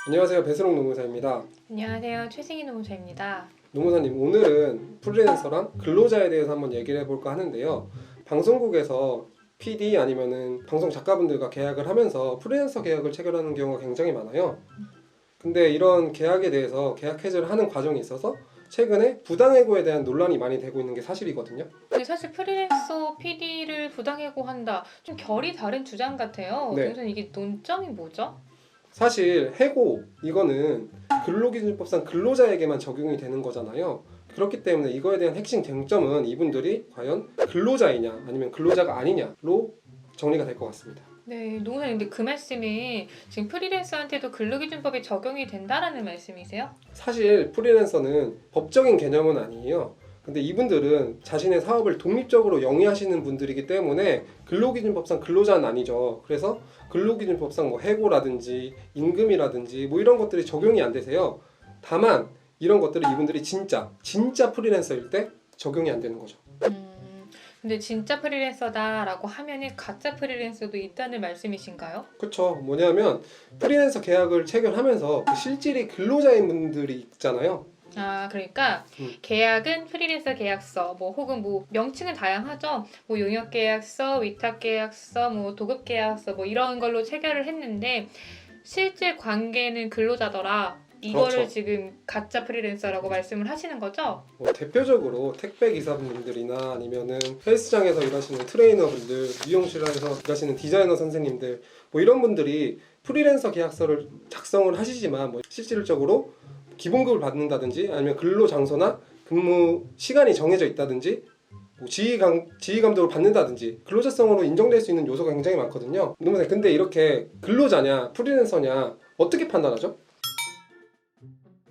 안녕하세요. 배수롱 노무사입니다. 안녕하세요. 최승희 노무사입니다. 노무사님, 오늘은 프리랜서랑 근로자에 대해서 한번 얘기를 해볼까 하는데요. 방송국에서 PD 아니면은 방송 작가분들과 계약을 하면서 프리랜서 계약을 체결하는 경우가 굉장히 많아요. 근데 이런 계약에 대해서 계약 해지를 하는 과정에 있어서 최근에 부당해고에 대한 논란이 많이 되고 있는 게 사실이거든요. 근데 사실 프리랜서 PD를 부당해고한다. 좀 결이 다른 주장 같아요. 네. 우선 이게 논점이 뭐죠? 사실 해고 이거는 근로기준법상 근로자에게만 적용이 되는 거잖아요. 그렇기 때문에 이거에 대한 핵심 쟁점은 이분들이 과연 근로자이냐 아니면 근로자가 아니냐로 정리가 될 것 같습니다. 네, 노무사님, 근데 그 말씀이 지금 프리랜서한테도 근로기준법이 적용이 된다라는 말씀이세요? 사실 프리랜서는 법적인 개념은 아니에요. 근데 이분들은 자신의 사업을 독립적으로 영위하시는 분들이기 때문에 근로기준법상 근로자는 아니죠. 그래서 근로기준법상 뭐 해고라든지 임금이라든지 뭐 이런 것들이 적용이 안 되세요. 다만 이런 것들을 이분들이 진짜 프리랜서일 때 적용이 안 되는 거죠. 근데 진짜 프리랜서다라고 하면은 가짜 프리랜서도 있다는 말씀이신가요? 그쵸. 뭐냐면 프리랜서 계약을 체결하면서 그 실질이 근로자인 분들이 있잖아요. 아, 그러니까 계약은 프리랜서 계약서, 뭐 혹은 뭐 명칭은 다양하죠. 뭐 용역 계약서, 위탁 계약서, 뭐 도급 계약서, 뭐 이런 걸로 체결을 했는데 실제 관계는 근로자더라. 이거를 그렇죠. 지금 가짜 프리랜서라고 말씀을 하시는 거죠? 뭐 대표적으로 택배 기사분들이나 아니면은 헬스장에서 일하시는 트레이너분들, 미용실에서 일하시는 디자이너 선생님들, 뭐 이런 분들이 프리랜서 계약서를 작성을 하시지만 뭐 실질적으로 기본급을 받는다든지 아니면 근로 장소나 근무 시간이 정해져 있다든지 뭐 지휘 감독을 받는다든지 근로자성으로 인정될 수 있는 요소가 굉장히 많거든요. 근데 이렇게 근로자냐 프리랜서냐 어떻게 판단하죠?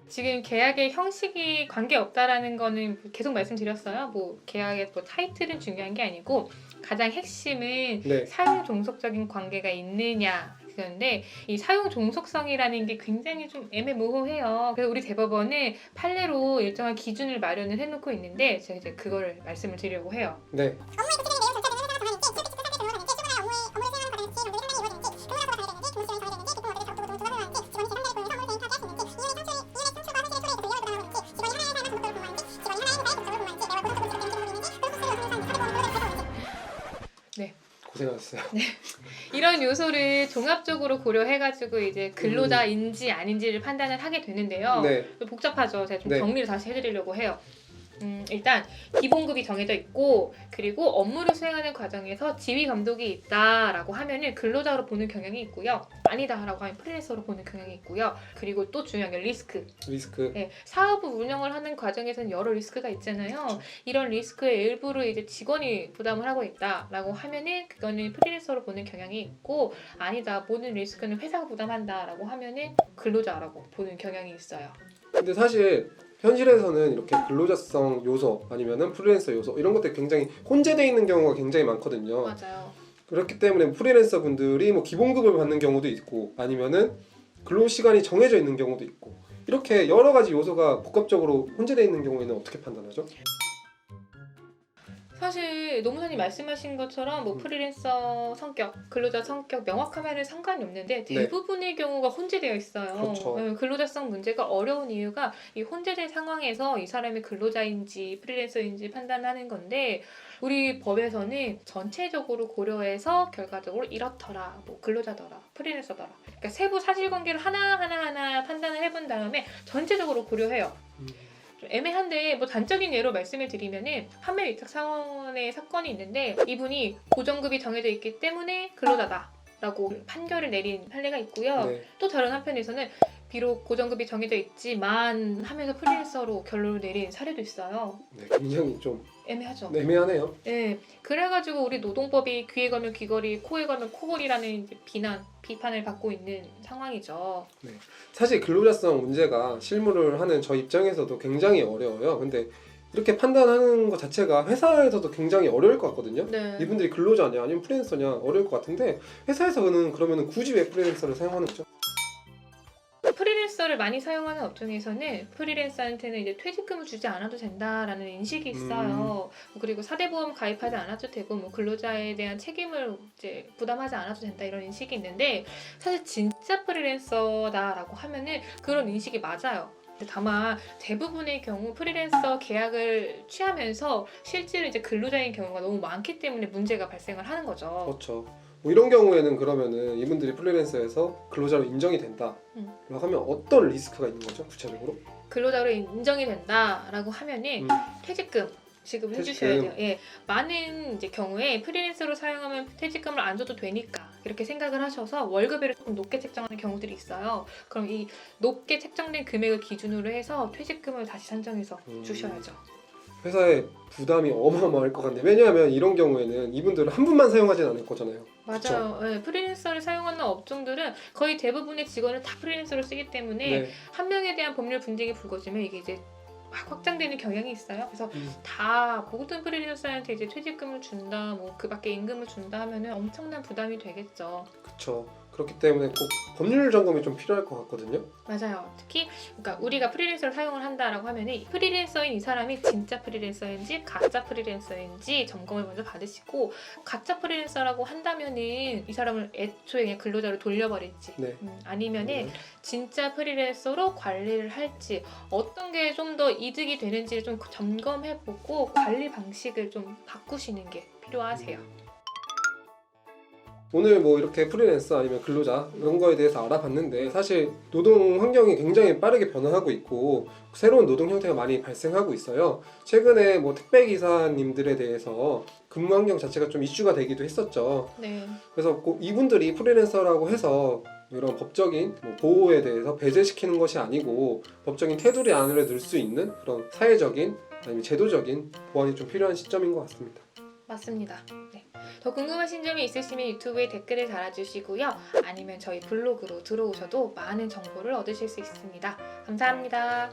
지금 계약의 형식이 관계없다라는 거는 계속 말씀드렸어요. 뭐 계약의 뭐 타이틀은 중요한 게 아니고 가장 핵심은 네. 사용 종속적인 관계가 있느냐. 그런데 이 사용 종속성이라는 게 굉장히 좀 애매모호해요. 그래서 우리 대법원은 판례로 일정한 기준을 마련을 해놓고 있는데 제가 이제 그거를 말씀을 드리려고 해요. 네. 고생하셨어요. 이런 요소를 종합적으로 고려해가지고 이제 근로자인지 아닌지를 판단을 하게 되는데요. 네. 복잡하죠. 제가 좀 네. 정리를 다시 해드리려고 해요. 일단 기본급이 정해져 있고 그리고 업무를 수행하는 과정에서 지휘 감독이 있다라고 하면은 근로자로 보는 경향이 있고요. 아니다라고 하면 프리랜서로 보는 경향이 있고요. 그리고 또 중요한 게 리스크. 네, 사업을 운영을 하는 과정에서는 여러 리스크가 있잖아요. 이런 리스크의 일부를 이제 직원이 부담을 하고 있다라고 하면은 그거는 프리랜서로 보는 경향이 있고 아니다 모든 리스크는 회사가 부담한다라고 하면은 근로자라고 보는 경향이 있어요. 근데 사실 현실에서는 이렇게 근로자성 요소 아니면은 프리랜서 요소 이런 것들이 굉장히 혼재되어 있는 경우가 굉장히 많거든요. 맞아요. 그렇기 때문에 프리랜서 분들이 뭐 기본급을 받는 경우도 있고 아니면은 근로 시간이 정해져 있는 경우도 있고 이렇게 여러 가지 요소가 복합적으로 혼재되어 있는 경우에는 어떻게 판단하죠? 사실 노무사님 말씀하신 것처럼 뭐 프리랜서 성격, 근로자 성격 명확하면 상관이 없는데 대부분의 경우가 혼재되어 있어요. 그렇죠. 근로자성 문제가 어려운 이유가 이 혼재된 상황에서 이 사람이 근로자인지 프리랜서인지 판단하는 건데 우리 법에서는 전체적으로 고려해서 결과적으로 이렇더라, 뭐 근로자더라, 프리랜서더라. 그러니까 세부 사실관계를 하나하나 판단을 해본 다음에 전체적으로 고려해요. 좀 애매한데 뭐 단적인 예로 말씀을 드리면은 판매 위탁 사원의 사건이 있는데 이분이 고정급이 정해져 있기 때문에 근로자다라고 판결을 내린 판례가 있고요. 네. 또 다른 한편에서는 비록 고정급이 정해져 있지만 하면서 프리랜서로 결론을 내린 사례도 있어요. 네, 굉장히 좀 애매하죠. 애매하네요. 네, 그래가지고 우리 노동법이 귀에 걸면 귀걸이, 코에 걸면 코걸이라는 이제 비판을 받고 있는 상황이죠. 사실 근로자성 문제가 실무를 하는 저 입장에서도 굉장히 어려워요. 근데 이렇게 판단하는 것 자체가 회사에서도 굉장히 어려울 것 같거든요. 네. 이분들이 근로자냐 아니면 프리랜서냐 어려울 것 같은데 회사에서는 그러면 굳이 왜 프리랜서를 사용하는 거죠? 프리랜서를 많이 사용하는 업종에서는 프리랜서한테는 이제 퇴직금을 주지 않아도 된다라는 인식이 있어요. 그리고 사대보험 가입하지 않아도 되고 뭐 근로자에 대한 책임을 이제 부담하지 않아도 된다 이런 인식이 있는데 사실 진짜 프리랜서다라고 하면은 그런 인식이 맞아요. 다만 대부분의 경우 프리랜서 계약을 취하면서 실제로 이제 근로자인 경우가 너무 많기 때문에 문제가 발생을 하는 거죠. 그렇죠. 뭐 이런 경우에는 그러면은 이분들이 프리랜서에서 근로자로 인정이 된다. 라고 하면 어떤 리스크가 있는 거죠? 구체적으로? 근로자로 인정이 된다라고 하면은 퇴직금 지급을 해주셔야 돼요. 퇴직금. 예, 많은 이제 경우에 프리랜서로 사용하면 퇴직금을 안 줘도 되니까 이렇게 생각을 하셔서 월급을 조금 높게 책정하는 경우들이 있어요. 그럼 이 높게 책정된 금액을 기준으로 해서 퇴직금을 다시 산정해서 주셔야죠. 회사에 부담이 어마어마할 것 같네요. 왜냐하면 이런 경우에는 이분들은 한 분만 사용하진 않을 거잖아요. 맞아요. 예, 프리랜서를 사용하는 업종들은 거의 대부분의 직원을 다 프리랜서로 쓰기 때문에 네. 한 명에 대한 법률 분쟁이 불거지면 이게 이제 막 확장되는 경향이 있어요. 그래서 다 모든 프리랜서한테 이제 퇴직금을 준다, 뭐 그밖에 임금을 준다 하면은 엄청난 부담이 되겠죠. 그렇죠. 그렇기 때문에 꼭 법률 점검이 좀 필요할 것 같거든요. 맞아요. 특히 그러니까 우리가 프리랜서를 사용을 한다라고 하면은 프리랜서인 이 사람이 진짜 프리랜서인지 가짜 프리랜서인지 점검을 먼저 받으시고 가짜 프리랜서라고 한다면은 이 사람을 애초에 그냥 근로자로 돌려버릴지 네. 아니면은 진짜 프리랜서로 관리를 할지 어떤 게 좀 더 이득이 되는지를 좀 점검해보고 관리 방식을 좀 바꾸시는 게 필요하세요. 오늘 뭐 이렇게 프리랜서 아니면 근로자 이런 거에 대해서 알아봤는데 사실 노동 환경이 굉장히 빠르게 변화하고 있고 새로운 노동 형태가 많이 발생하고 있어요. 최근에 뭐 택배 기사님들에 대해서 근무 환경 자체가 좀 이슈가 되기도 했었죠. 네. 그래서 꼭 이분들이 프리랜서라고 해서 이런 법적인 뭐 보호에 대해서 배제시키는 것이 아니고 법적인 테두리 안으로 넣을 수 있는 그런 사회적인 아니면 제도적인 보완이 좀 필요한 시점인 것 같습니다. 맞습니다. 네. 더 궁금하신 점이 있으시면 유튜브에 댓글을 달아주시고요. 아니면 저희 블로그로 들어오셔도 많은 정보를 얻으실 수 있습니다. 감사합니다.